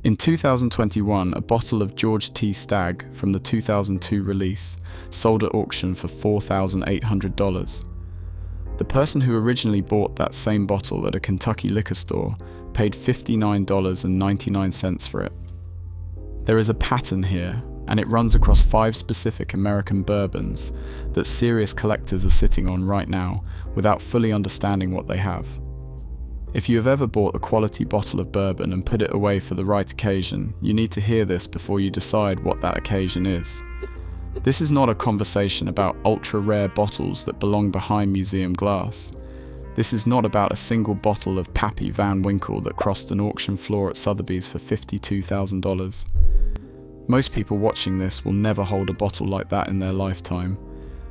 In 2021, a bottle of George T. Stagg from the 2002 release sold at auction for $4,800. The person who originally bought that same bottle at a Kentucky liquor store paid $59.99 for it. There is a pattern here, and it runs across 5 specific American bourbons that serious collectors are sitting on right now without fully understanding what they have. If you have ever bought a quality bottle of bourbon and put it away for the right occasion, you need to hear this before you decide what that occasion is. This is not a conversation about ultra-rare bottles that belong behind museum glass. This is not about a single bottle of Pappy Van Winkle that crossed an auction floor at Sotheby's for $52,000. Most people watching this will never hold a bottle like that in their lifetime,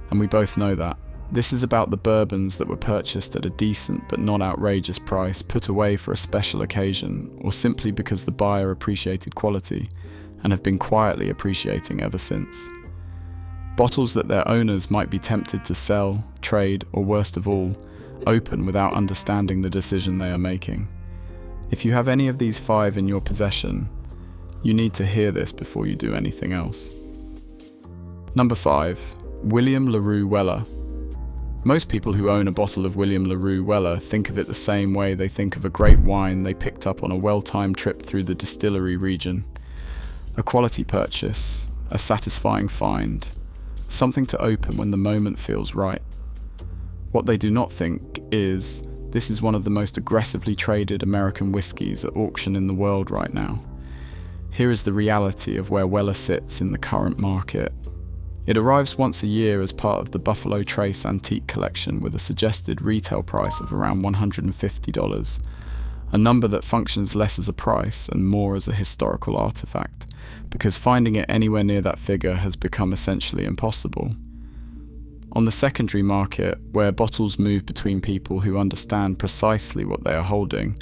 and we both know that. This is about the bourbons that were purchased at a decent but not outrageous price, put away for a special occasion, or simply because the buyer appreciated quality, and have been quietly appreciating ever since. Bottles that their owners might be tempted to sell, trade, or worst of all, open without understanding the decision they are making. If you have any of these 5 in your possession, you need to hear this before you do anything else. Number 5. William Larue Weller. Most people who own a bottle of William Larue Weller think of it the same way they think of a great wine they picked up on a well-timed trip through the distillery region. A quality purchase, a satisfying find, something to open when the moment feels right. What they do not think is, this is one of the most aggressively traded American whiskies at auction in the world right now. Here is the reality of where Weller sits in the current market. It arrives once a year as part of the Buffalo Trace Antique Collection with a suggested retail price of around $150, a number that functions less as a price and more as a historical artifact, because finding it anywhere near that figure has become essentially impossible. On the secondary market, where bottles move between people who understand precisely what they are holding,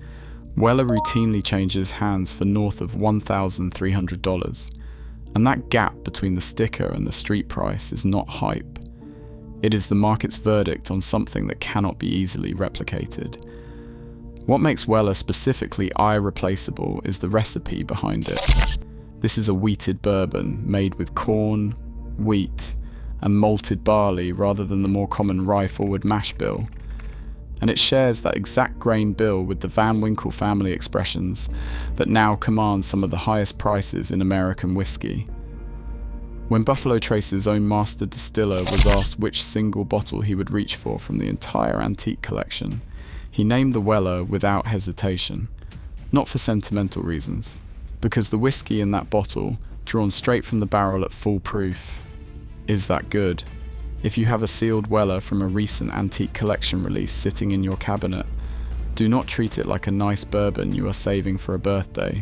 Weller routinely changes hands for north of $1,300. And that gap between the sticker and the street price is not hype. It is the market's verdict on something that cannot be easily replicated. What makes Weller specifically irreplaceable is the recipe behind it. This is a wheated bourbon made with corn, wheat, and malted barley rather than the more common rye-forward mash bill. And it shares that exact grain bill with the Van Winkle family expressions that now command some of the highest prices in American whiskey. When Buffalo Trace's own master distiller was asked which single bottle he would reach for from the entire antique collection, he named the Weller without hesitation, not for sentimental reasons, because the whiskey in that bottle, drawn straight from the barrel at full proof, is that good. If you have a sealed Weller from a recent antique collection release sitting in your cabinet, do not treat it like a nice bourbon you are saving for a birthday.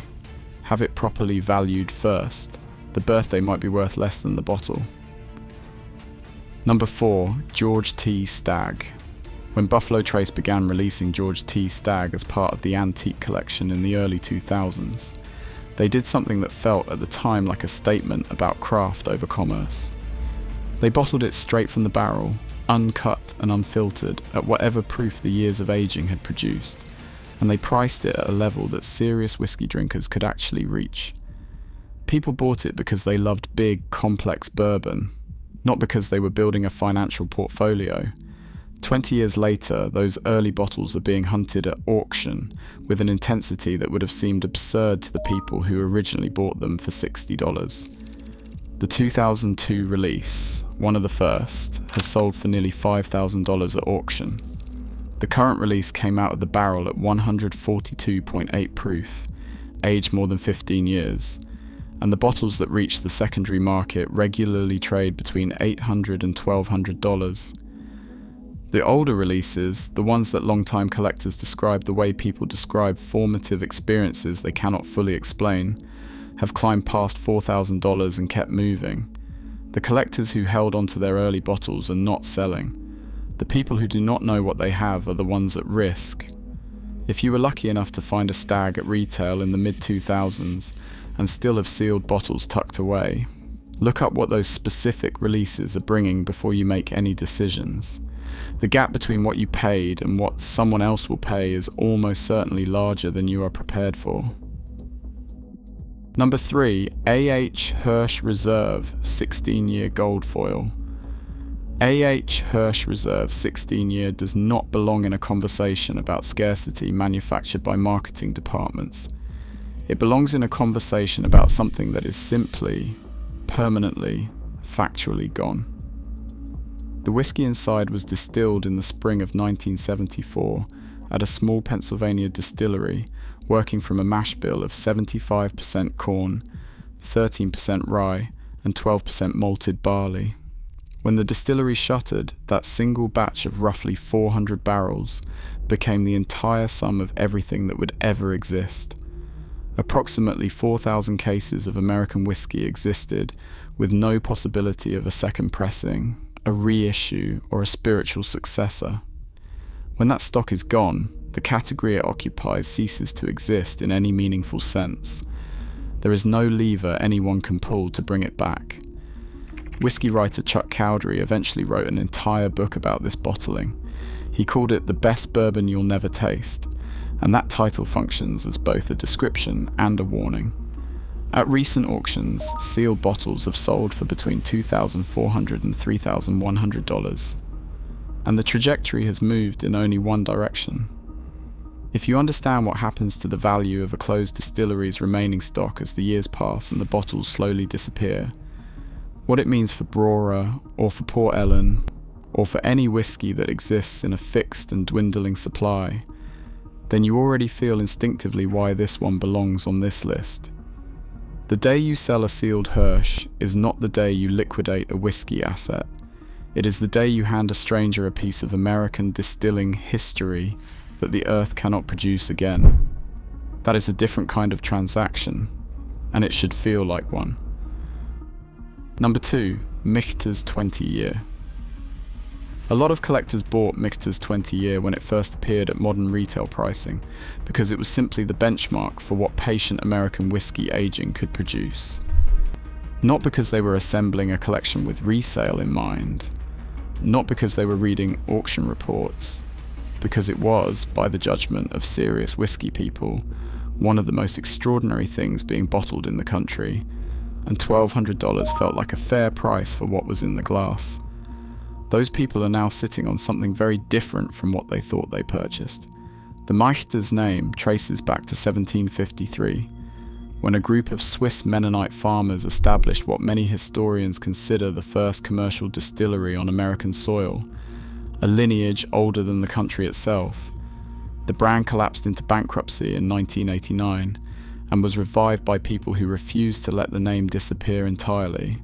Have it properly valued first. The birthday might be worth less than the bottle. Number 4. George T. Stagg. When Buffalo Trace began releasing George T. Stagg as part of the antique collection in the early 2000s, they did something that felt at the time like a statement about craft over commerce. They bottled it straight from the barrel, uncut and unfiltered, at whatever proof the years of aging had produced, and they priced it at a level that serious whiskey drinkers could actually reach. People bought it because they loved big, complex bourbon, not because they were building a financial portfolio. 20 years later, those early bottles are being hunted at auction with an intensity that would have seemed absurd to the people who originally bought them for $60. The 2002 release, one of the first, has sold for nearly $5,000 at auction. The current release came out of the barrel at 142.8 proof, aged more than 15 years, and the bottles that reach the secondary market regularly trade between $800 and $1,200. The older releases, the ones that long-time collectors describe the way people describe formative experiences they cannot fully explain, have climbed past $4,000 and kept moving. The collectors who held onto their early bottles are not selling. The people who do not know what they have are the ones at risk. If you were lucky enough to find a Stagg at retail in the mid-2000s and still have sealed bottles tucked away, look up what those specific releases are bringing before you make any decisions. The gap between what you paid and what someone else will pay is almost certainly larger than you are prepared for. Number 3, A.H. Hirsch Reserve 16-year gold foil. A.H. Hirsch Reserve 16-year does not belong in a conversation about scarcity manufactured by marketing departments. It belongs in a conversation about something that is simply, permanently, factually gone. The whiskey inside was distilled in the spring of 1974 at a small Pennsylvania distillery working from a mash bill of 75% corn, 13% rye, and 12% malted barley. When the distillery shuttered, that single batch of roughly 400 barrels became the entire sum of everything that would ever exist. Approximately 4,000 cases of American whiskey existed, with no possibility of a second pressing, a reissue, or a spiritual successor. When that stock is gone, the category it occupies ceases to exist in any meaningful sense. There is no lever anyone can pull to bring it back. Whiskey writer Chuck Cowdery eventually wrote an entire book about this bottling. He called it The Best Bourbon You'll Never Taste, and that title functions as both a description and a warning. At recent auctions, sealed bottles have sold for between $2,400 and $3,100, and the trajectory has moved in only one direction. If you understand what happens to the value of a closed distillery's remaining stock as the years pass and the bottles slowly disappear, what it means for Brora, or for Port Ellen, or for any whiskey that exists in a fixed and dwindling supply, then you already feel instinctively why this one belongs on this list. The day you sell a sealed Hirsch is not the day you liquidate a whiskey asset. It is the day you hand a stranger a piece of American distilling history that the earth cannot produce again. That is a different kind of transaction, and it should feel like one. Number 2, Michter's 20-year. A lot of collectors bought Michter's 20-year when it first appeared at modern retail pricing, because it was simply the benchmark for what patient American whiskey aging could produce. Not because they were assembling a collection with resale in mind, not because they were reading auction reports, because it was, by the judgment of serious whiskey people, one of the most extraordinary things being bottled in the country, and $1,200 felt like a fair price for what was in the glass. Those people are now sitting on something very different from what they thought they purchased. The Michter's name traces back to 1753, when a group of Swiss Mennonite farmers established what many historians consider the first commercial distillery on American soil, a lineage older than the country itself. The brand collapsed into bankruptcy in 1989 and was revived by people who refused to let the name disappear entirely.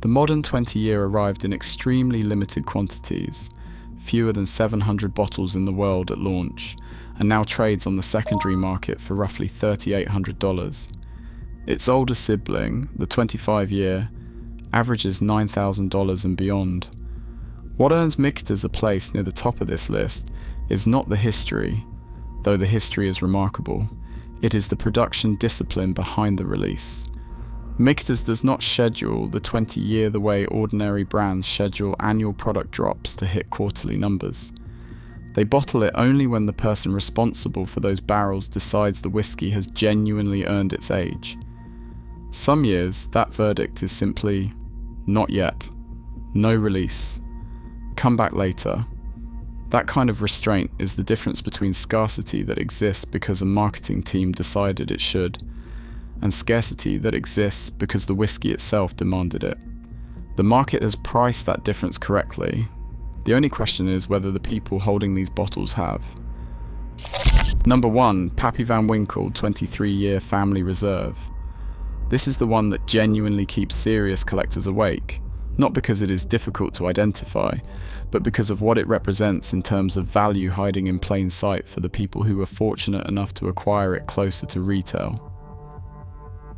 The modern 20-year arrived in extremely limited quantities, fewer than 700 bottles in the world at launch, and now trades on the secondary market for roughly $3,800. Its older sibling, the 25-year, averages $9,000 and beyond. What earns Michter's a place near the top of this list is not the history, though the history is remarkable. It is the production discipline behind the release. Michter's does not schedule the 20-year the way ordinary brands schedule annual product drops to hit quarterly numbers. They bottle it only when the person responsible for those barrels decides the whiskey has genuinely earned its age. Some years, that verdict is simply, not yet, no release, come back later. That kind of restraint is the difference between scarcity that exists because a marketing team decided it should, and scarcity that exists because the whiskey itself demanded it. The market has priced that difference correctly. The only question is whether the people holding these bottles have. Number 1, Pappy Van Winkle 23-year Family Reserve. This is the one that genuinely keeps serious collectors awake, not because it is difficult to identify, but because of what it represents in terms of value hiding in plain sight for the people who were fortunate enough to acquire it closer to retail.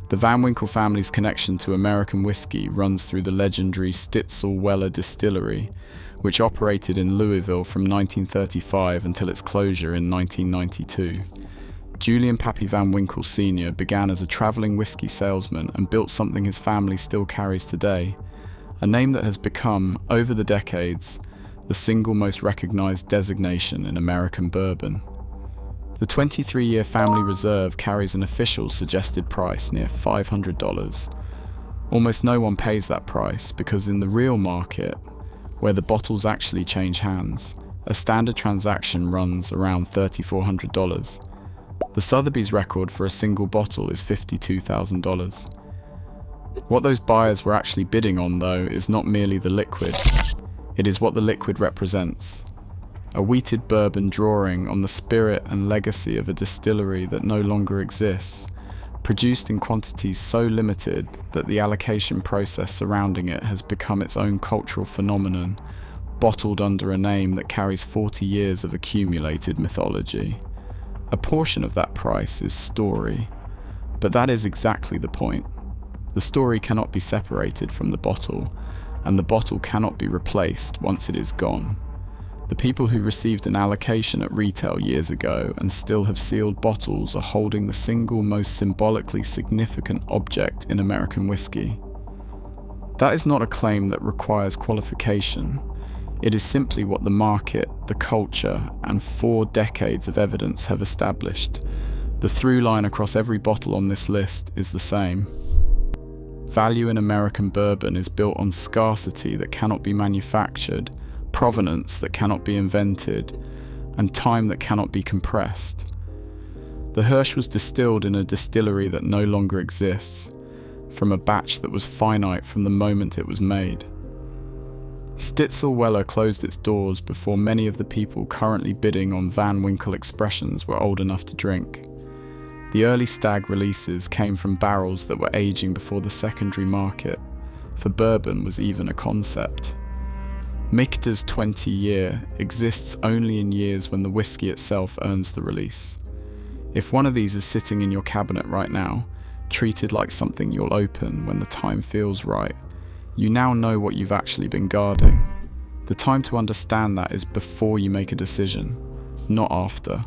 The Van Winkle family's connection to American whiskey runs through the legendary Stitzel Weller distillery, which operated in Louisville from 1935 until its closure in 1992. Julian Pappy Van Winkle Sr. began as a traveling whiskey salesman and built something his family still carries today, a name that has become, over the decades, the single most recognized designation in American bourbon. The 23-year Family Reserve carries an official suggested price near $500. Almost no one pays that price because in the real market, where the bottles actually change hands, a standard transaction runs around $3,400. The Sotheby's record for a single bottle is $52,000. What those buyers were actually bidding on, though, is not merely the liquid. It is what the liquid represents. A wheated bourbon drawing on the spirit and legacy of a distillery that no longer exists, produced in quantities so limited that the allocation process surrounding it has become its own cultural phenomenon, bottled under a name that carries 40 years of accumulated mythology. A portion of that price is story, but that is exactly the point. The story cannot be separated from the bottle, and the bottle cannot be replaced once it is gone. The people who received an allocation at retail years ago and still have sealed bottles are holding the single most symbolically significant object in American whiskey. That is not a claim that requires qualification. It is simply what the market, the culture, and 4 decades of evidence have established. The through line across every bottle on this list is the same. Value in American bourbon is built on scarcity that cannot be manufactured, provenance that cannot be invented, and time that cannot be compressed. The Hirsch was distilled in a distillery that no longer exists, from a batch that was finite from the moment it was made. Stitzel Weller closed its doors before many of the people currently bidding on Van Winkle expressions were old enough to drink. The early Stagg releases came from barrels that were aging before the secondary market, for bourbon was even a concept. Michter's 20-year exists only in years when the whiskey itself earns the release. If one of these is sitting in your cabinet right now, treated like something you'll open when the time feels right, you now know what you've actually been guarding. The time to understand that is before you make a decision, not after.